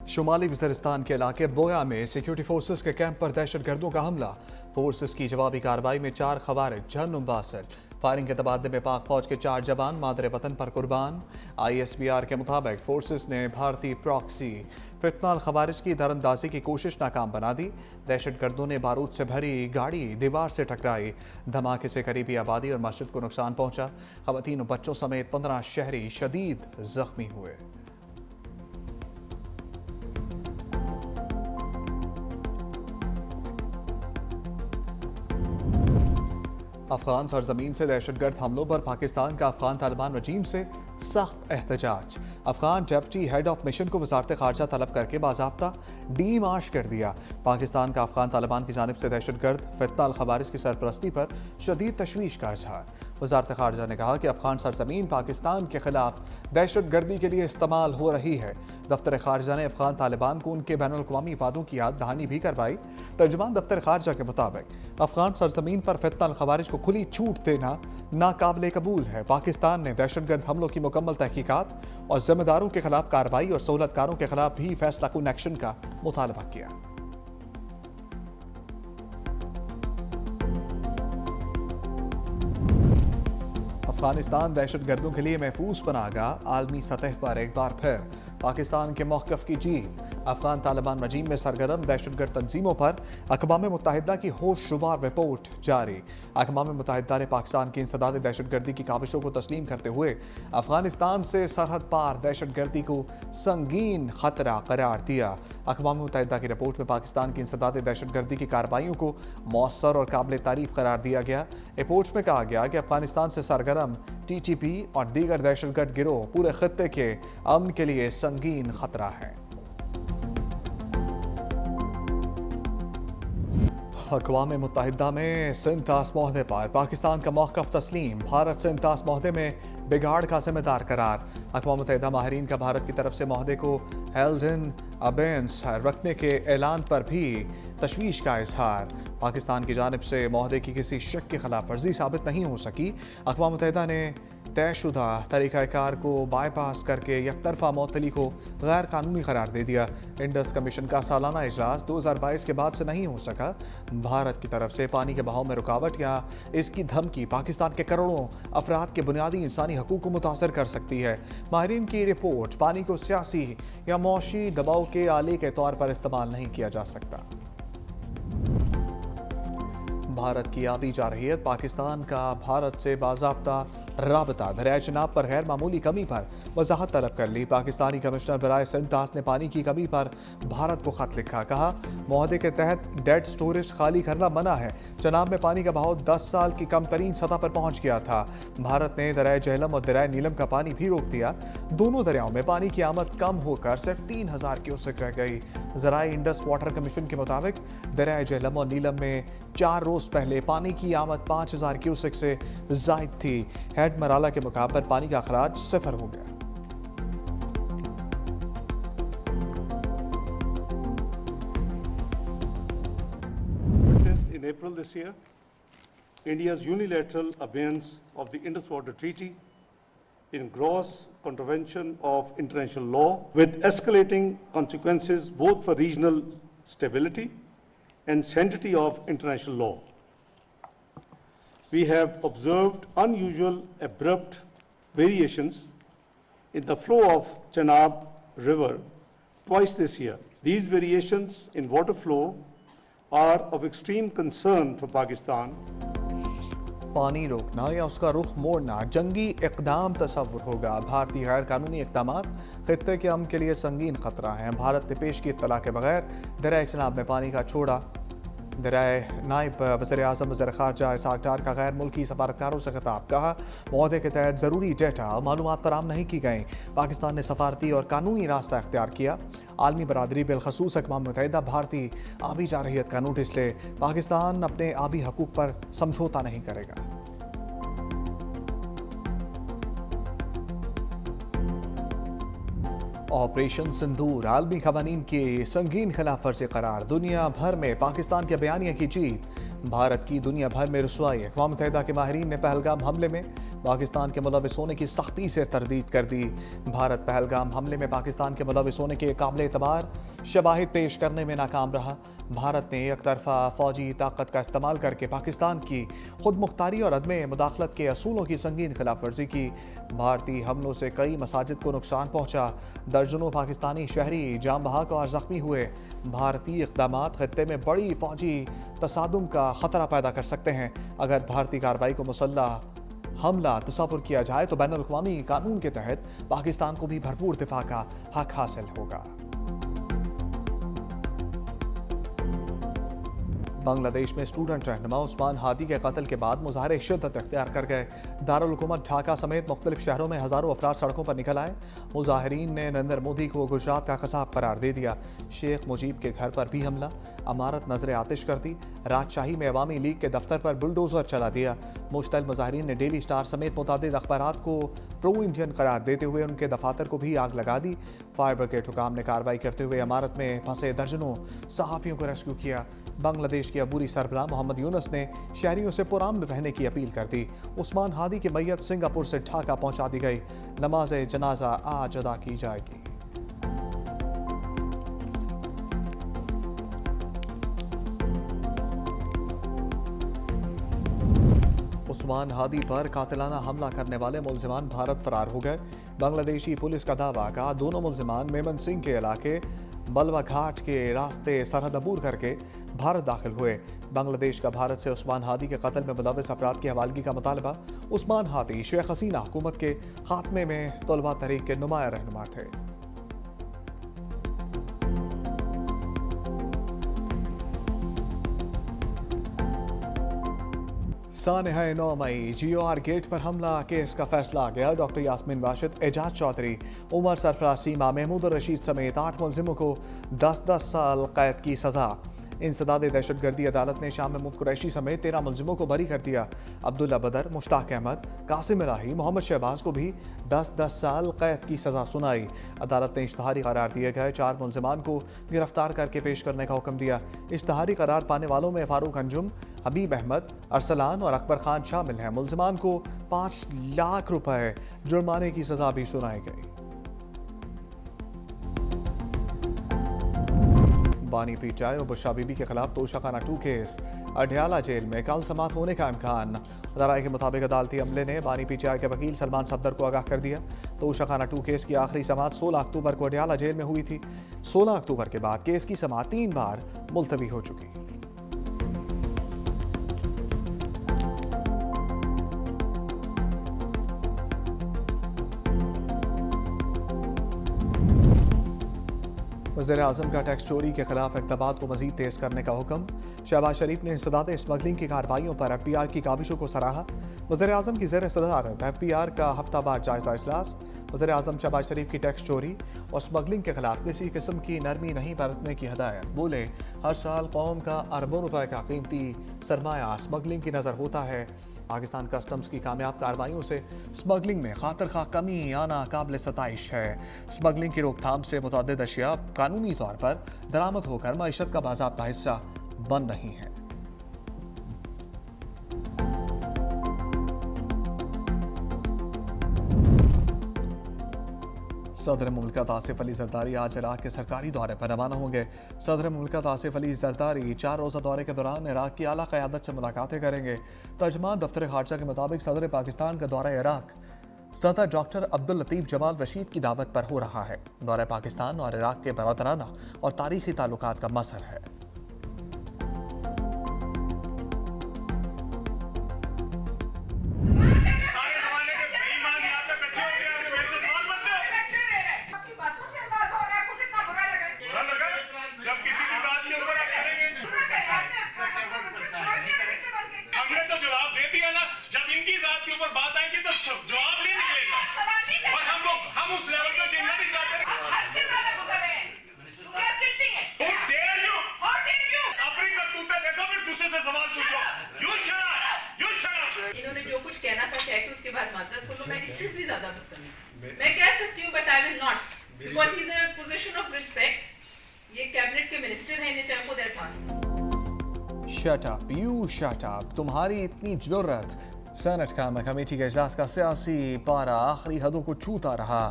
शुमाली वज़ीरिस्तान के इलाके बोया में सिक्योरिटी फोर्सेस के कैंप पर दहशतगर्दों का हमला। फोर्सेस की जवाबी कार्रवाई में 4 खवारिज जहन्नुम बासिल। फायरिंग के तबादले में पाक फौज के 4 जवान मादरे वतन पर कुर्बान। ISBR के मुताबिक फोर्सेस ने भारतीय प्रॉक्सी फितनाल खवारिज की दरअंदाजी की कोशिश नाकाम बना दी। दहशतगर्दों ने बारूद से भरी गाड़ी दीवार से टकराई। धमाके से करीबी आबादी और मस्जिद को नुकसान पहुंचा। खवातीन और बच्चों समेत 15 शहरी शदीद जख्मी हुए। अफगान सरजमीन से दहशतगर्द हमलों पर पाकिस्तान का अफगान तालिबान रजीम से सख्त एहतजाज। Afghan deputy head of mission को वजारत खारजा तलब करके बाज़ाब्ता डीमार्श कर दिया। पाकिस्तान का अफगान तालिबान की जानिब से दहशतगर्द फितनाल खवारिज की सरपरस्ती पर शदीद तशवीश का इजहार। वजारत खारजा ने कहा कि अफगान सरजमीन पाकिस्तान के खिलाफ दहशतगर्दी के लिए इस्तेमाल हो रही है। दफ्तर खारजा ने अफगान तालिबान को उनके बैनुल अक़वामी वादों की याद दहानी भी करवाई। तर्जुमान दफ्तर खारजा के मुताबिक अफगान सरजमीन पर फितनाल खवारिज को खुली छूट देना नाकाबिले कबूल है। पाकिस्तान ने दहशतगर्द हमलों की मुकम्मल तहकीकात और जिम्मेदारों के खिलाफ कार्रवाई और सहूलतकारों के खिलाफ भी फैसला कुन एक्शन का मुतालबा किया। अफगानिस्तान दहशतगर्दों के लिए महफूज बनागा। आलमी सतह पर एक बार फिर पाकिस्तान के मौक़िफ़ की जीत। अफगान तालिबान रजीम में सरगर्म दहशतगर्द तंजीमों पर अक़वाम मुत्तहिदा की होशरुबार रिपोर्ट जारी। अक़वाम मुत्तहिदा ने पाकिस्तान की इंसदाद दहशतगर्दी की काविशों को तस्लीम करते हुए अफगानिस्तान से सरहद पार दहशतगर्दी को संगीन खतरा करार दिया। अक़वाम मुत्तहिदा की रिपोर्ट में पाकिस्तान की इंसदाद दहशतगर्दी की कार्रवाइयों को मौसर और काबिल तारीफ करार दिया गया। रिपोर्ट में कहा गया कि अफगानिस्तान से सरगर्म TTP और दीगर दहशतगर्द गिरोह पूरे खत्ते के अमन के लिए संगीन खतरा है। अक़वाम मुत्तहिदा में सिंतास माहदे पर पाकिस्तान का मौक़िफ़ तस्लीम। भारत सिंतास माहदे में बिगाड़ का जिम्मेदार करार। अक़वाम मुत्तहिदा माहिरीन का भारत की तरफ से माहदे को हेल्ड इन अबेंस रखने के ऐलान पर भी तशवीश का इजहार। पाकिस्तान की जानिब से माहदे की किसी शक की खिलाफ वर्जी साबित नहीं हो सकी। अक़वाम मुत्तहिदा ने तयशुदा तरीक़ाकार को बाईपास करके यकतरफा मअतली को गैर कानूनी करार दे दिया। इंडस कमीशन का सालाना इजलास 2022 के बाद से नहीं हो सका। भारत की तरफ से पानी के बहाव में रुकावट या इसकी धमकी पाकिस्तान के करोड़ों अफराद के बुनियादी इंसानी हकूक़ को मुतासर कर सकती है। माहिरीन की रिपोर्ट पानी को सियासी या मौशी दबाव के आले के तौर पर इस्तेमाल नहीं किया जा सकता। भारत की आबी जारहियत। पाकिस्तान का भारत से बाज़ाब्ता राबता दरियाए चिनाब पर गैर मामूली कमी पर वजाहत तलब कर ली। पाकिस्तानी कमिश्नर बराए सिंतास ने पानी की कमी पर भारत को खत लिखा। कहा मुआहदे के तहत डेड स्टोरेज खाली करना मना है। चनाब में पानी का बहाव 10 साल की कम तरीन सतह पर पहुंच गया था। भारत ने दरियाए झेलम और दरियाए नीलम का पानी भी रोक दिया। दोनों दरियाओं में पानी की आमद कम होकर सिर्फ 3000 क्यूसेक रह गई। ज़राए इंडस वाटर कमीशन के मुताबिक दरियाए झेलम और नीलम में 4 रोज़ पहले पानी की आमद 5000 क्यूसेक से जायद थी। हेड मराला के मुकाबले पानी का अखराज 0 हो गया। In April this year, India's unilateral abeyance of the Indus Water Treaty in gross contravention of international law with escalating consequences both for regional stability and sanctity of international law. We have observed unusual abrupt variations in the flow of Chenab River twice this year. These variations in water flow are of extreme concern for Pakistan. पानी रोकना या उसका रुख मोड़ना जंगी इक़दाम तसव्वुर होगा। भारतीय गैर कानूनी इक़दामात खित्ते के अमन के लिए संगीन खतरा हैं। भारत ने पेश की इत्तला के बगैर दरियाए चिनाब में पानी का छोड़ा। दरियाए नायब वज़ीर आज़म वज़ीर ख़ारजा इसहाक़ डार का गैर मुल्की सफारतकारों से खिताब। कहा मुआहदे के तहत ज़रूरी डेटा और मालूमात फराहम नहीं की गई। पाकिस्तान ने सफारती और कानूनी रास्ता इख्तियार किया। आलमी बरादरी बिलखसूस अक़वाम मुत्तहिदा भारतीय आबी जारहियत का नोटिस ले। पाकिस्तान अपने आबी हकूक़ पर समझौता नहीं करेगा। ऑपरेशन सिंदूर आलमी क़वानीन की संगीन खिलाफ वर्जी करार। दुनिया भर में पाकिस्तान के बयानिया की जीत। भारत की दुनिया भर में रुसवाई। अक़वाम मुत्तहिदा के माहिरीन ने पहलगाम हमले में पाकिस्तान के मुलविस होने की सख्ती से तरदीद कर दी। भारत पहलगाम हमले में पाकिस्तान के मुलविस होने के काबिल एतबार शवाहिद पेश करने में नाकाम रहा। भारत ने एक तरफा फौजी ताकत का इस्तेमाल करके पाकिस्तान की खुद मुख्तारी और अदम मुदाखलत के असूलों की संगीन खिलाफ वर्जी की। भारतीय हमलों से कई मसाजिद को नुकसान पहुंचा। दर्जनों पाकिस्तानी शहरी जाम बहक और जख्मी हुए। भारतीय इक़दामात खत्ते में बड़ी फौजी तसादुम का खतरा पैदा कर सकते हैं। अगर भारतीय कार्रवाई को मुसल्लह हमला तस्वुर किया जाए तो बैनुल अक़वामी कानून के तहत पाकिस्तान को भी भरपूर दिफा का हक हासिल होगा। बांग्लादेश में स्टूडेंट रहनुमा उस्मान हादी के कत्ल के बाद मुजाहरे शिद्दत इख्तियार कर गए। दारुल हुकूमत ढाका समेत मुख्तलिफ शहरों में हज़ारों अफराद सड़कों पर निकल आए। मुजाहिरीन ने नरेंद्र मोदी को गुजरात का कसाब करार दे दिया। शेख मुजीब के घर पर भी हमला, अमारत नजर आतिश कर दी। राजशाही में अवामी लीग के दफ्तर पर बुलडोजर चला दिया। मुश्तल मुजाहिरीन ने डेली स्टार समेत मुतादिद अखबारात को प्रो इंडियन करार देते हुए उनके दफातर को भी आग लगा दी। फायर ब्रिगेड हुकाम ने कार्रवाई करते हुए अमारत में फंसे दर्जनों सहाफ़ियों को रेस्क्यू किया। बांग्लादेश के अबूरी सरबराह मोहम्मद यूनुस ने शहरियों से पुरअमन रहने की अपील कर दी। उस्मान हादी की मैयत सिंगापुर से ढाका पहुंचा दी गई। नमाज जनाजा आज अदा की जाएगी। उस्मान हादी पर कातिलाना हमला करने वाले मुल्जिमान भारत फरार हो गए। बांग्लादेशी पुलिस का दावा का दोनों मुल्जिमान मेमन सिंह के इलाके बलवा घाट के रास्ते सरहद अबूर करके भारत दाखिल हुए। बांग्लादेश का भारत से उस्मान हादी के कत्ल में मुलव्वस अफराद की हवालगी का मुतालबा। उस्मान हादी शेख हसीना हुकूमत के खात्मे में तलबा तहरीक के नुमाया रहनुमा थे। सानहा 9 मई GOR गेट पर हमला केस का फैसला आ गया। डॉक्टर यास्मीन वाशिद, एजाज चौधरी, उमर सरफराज सीमा, महमूद रशीद समेत 8 मुलजिमों को 10-10 साल कैद की सजा। इंसदाद दहशतगर्दी अदालत ने शाह महमूद कुरैशी समेत 13 मुलजिमों को बरी कर दिया। अब्दुल्ला बदर, मुश्ताक अहमद, कासिम इलाही, मोहम्मद शहबाज को भी 10-10 साल कैद की सजा सुनाई। अदालत ने इश्तहारी करार दिए गए 4 मुलजिमान को गिरफ्तार करके पेश करने का हुक्म दिया। इश्तहारी करार पाने वालों में फारूक अंजुम, हबीब अहमद, अरसलान और अकबर खान शामिल हैं। मुलजिमान को 5 लाख रुपए जुर्माने की सजा भी सुनाई गई। बानी पीटीआई और बुशरा बीबी के खिलाफ तोशाखाना 2 केस। अडयाला जेल में कल समाअत होने का इम्कान। ज़राए के मुताबिक अदालती अमले ने बानी पीटीआई के वकील सलमान सफदर को आगाह कर दिया। तोशाखाना 2 केस की आखिरी समाअत 16 अक्टूबर को अडयाला जेल में हुई थी। 16 अक्टूबर के बाद केस की समाअत 3 बार मुलतवी हो चुकी। वज़ीर-ए-आज़म का टैक्स चोरी के खिलाफ इक़दामात को मज़ीद तेज़ करने का हुक्म। शहबाज शरीफ ने इंसदाद स्मगलिंग की कार्रवाइयों पर FBR की काविशों को सराहा। वज़ीर-ए-आज़म की ज़ेर सदारत FBR का हफ्तावार जायज़ा इजलास। वज़ीर-ए-आज़म शहबाज शरीफ की टैक्स चोरी और स्मगलिंग के खिलाफ किसी किस्म की नरमी नहीं बरतने की हिदायत। बोले, हर साल कौम का अरबों रुपए का कीमती सरमाया स्मगलिंग की नज़र होता है। पाकिस्तान कस्टम्स की कामयाब कार्रवाइयों से स्मगलिंग में खातर खा कमी आना काबिल सताइश है। स्मगलिंग की रोकथाम से मुतअद्दिद अशिया कानूनी तौर पर दरामद होकर मईशत का बाज़ाब्ता हिस्सा बन रही हैं। सदर मुल्कत आसिफ अली जरदारी आज इराक के सरकारी दौरे पर रवाना होंगे। सदर मुल्कत आसिफ अली जरदारी 4 रोज़ा दौरे के दौरान इराक की आला क़यादत से मुलाकातें करेंगे। तर्जमान दफ्तर खारजा के मुताबिक सदर पाकिस्तान का दौरा इराक सदर डॉक्टर अब्दुल लतीफ़ जमाल रशीद की दावत पर हो रहा है। दौरा पाकिस्तान और इराक के बरादराना और तारीख़ी ताल्लुकात का मसर है। इन्होंने जो कुछ कहना था कह के उसके बाद माजरत को लो। मैं इससे भी ज्यादा बदतमीज मैं कह सकती हूँ, but I will not, because he is in a position of respect. ये कैबिनेट के मिनिस्टर हैं, इन्हें चाहे खुद एहसास नहीं। Shut up, you shut up. तुम्हारी इतनी जुर्रत सेनेट का कमेटी के इजलास का सियासी पारा आखिरी हदों को छूता रहा।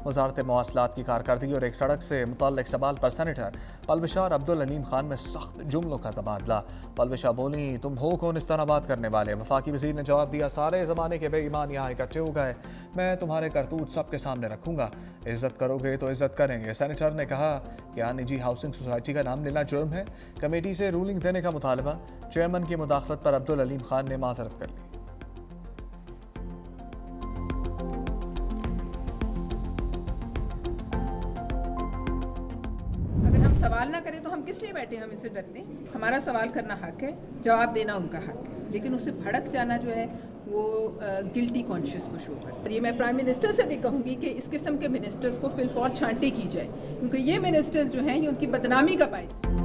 वजारत मवासलात की कारकर्दगी और एक सड़क से मुतल्लिक सवाल पर सेनेटर पलविशा और अब्दुल अलीम खान में सख्त जुमलों का तबादला। पलविशा बोली, तुम हो कौन इस तरह बात करने वाले। वफाकी वजीर ने जवाब दिया, सारे ज़माने के बेईमान यहाँ इकट्ठे हो गए, मैं तुम्हारे करतूत सबके सामने रखूंगा, इज्जत करोगे तो इज्जत करेंगे। सेनेटर ने कहा, क्या निजी हाउसिंग सोसाइटी का नाम लेना जुर्म है। कमेटी से रूलिंग देने का मुतालबा। चेयरमैन की मुदाखलत पर अब्दुल अलीम खान ने माजरत कर ली। अगर हम सवाल ना करें तो हम किस लिए बैठे हैं, हम इनसे डरते हैं। हमारा सवाल करना हक है, जवाब देना उनका हक है, लेकिन उससे भड़क जाना जो है वो गिल्टी कॉन्शियस को शो करता है। ये मैं प्राइम मिनिस्टर से भी कहूँगी कि इस किस्म के मिनिस्टर्स को फिलफौर छांटे की जाए, क्योंकि ये मिनिस्टर्स जो हैं ये उनकी बदनामी का बायस है।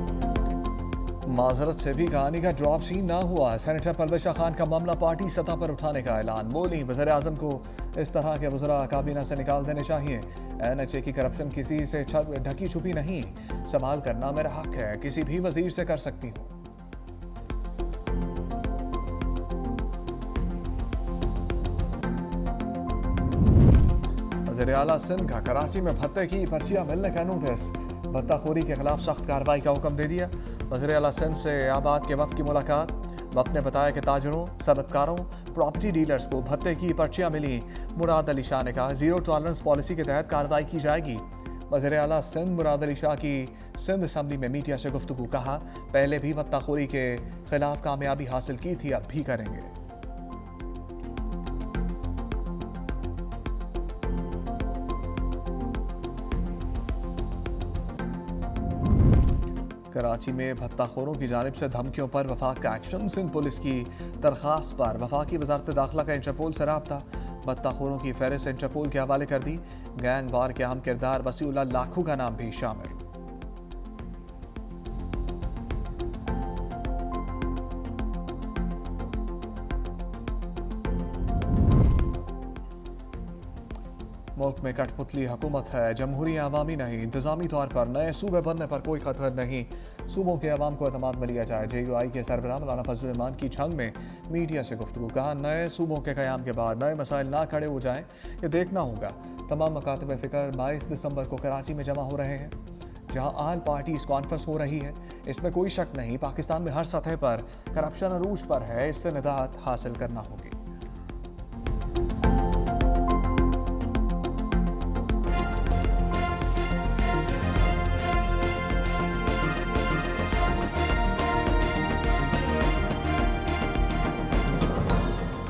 माजरत से भी कहानी का जवाब सीन ना हुआ। सेनेटर पलविशा खान का मामला पार्टी सतह पर उठाने का ऐलान। बोली, वज़ीर आज़म को इस तरह के वज़रा काबीना से निकाल देने चाहिए। NHA की करप्शन किसी से ढकी छुपी नहीं, सवाल करना मेरा हक है, किसी भी वजीर से कर सकती हूँ। वज़ीर आला सिंध का कराची में भत्ते की पर्चियां मिलने का नोटिस। भत्ताखोरी के खिलाफ सख्त कार्रवाई का हुक्म दे दिया। वज़ीर आला सिंध से आबाद के वफ़द की मुलाकात। वफ़द ने बताया कि ताजरों, सनतकारों, प्रॉपर्टी डीलर्स को भत्ते की पर्चियां मिली। मुराद अली शाह ने कहा, जीरो टॉलरेंस पॉलिसी के तहत कार्रवाई की जाएगी। वज़ीर आला सिंध मुराद अली शाह की सिंध असम्बली में मीडिया से गुफ्तगू। कहा, पहले भी भत्ताखोरी के खिलाफ कामयाबी हासिल की थी, अब भी करेंगे। कराची में भत्ताखोरों की जानिब से धमकियों पर वफाक का एक्शन। सिंध पुलिस की दरख्वास्त पर वफाकी वजारत दाखिला का इंटरपोल से राब्ता। भत्ताखोरों की फहरिस्त इंटरपोल के हवाले कर दी। गैंग वार के अहम किरदार वसीउल्लाह लाखू का नाम भी शामिल। मुल्क में कठपुतली हुकूमत है, जमहूरी अवामी नहीं। इंतजामी तौर पर नए सूबे बनने पर कोई खतरा नहीं, सूबों के अवाम को एतमाद में लिया जाए। JUI के सरबराह मौलाना फजल रहमान की छंग में मीडिया से गुफ्तगू। कहा, नए सूबों के क़याम के बाद नए मसाइल ना खड़े हो जाएं, ये देखना होगा। तमाम मकातब फ़िक्र 22 दिसंबर को कराची में जमा हो रहे हैं, जहां आल पार्टीज कॉन्फ्रेंस हो रही है। इसमें कोई शक नहीं, पाकिस्तान में हर सतह पर करप्शन अरूज पर है, इससे निजात हासिल करना होगी।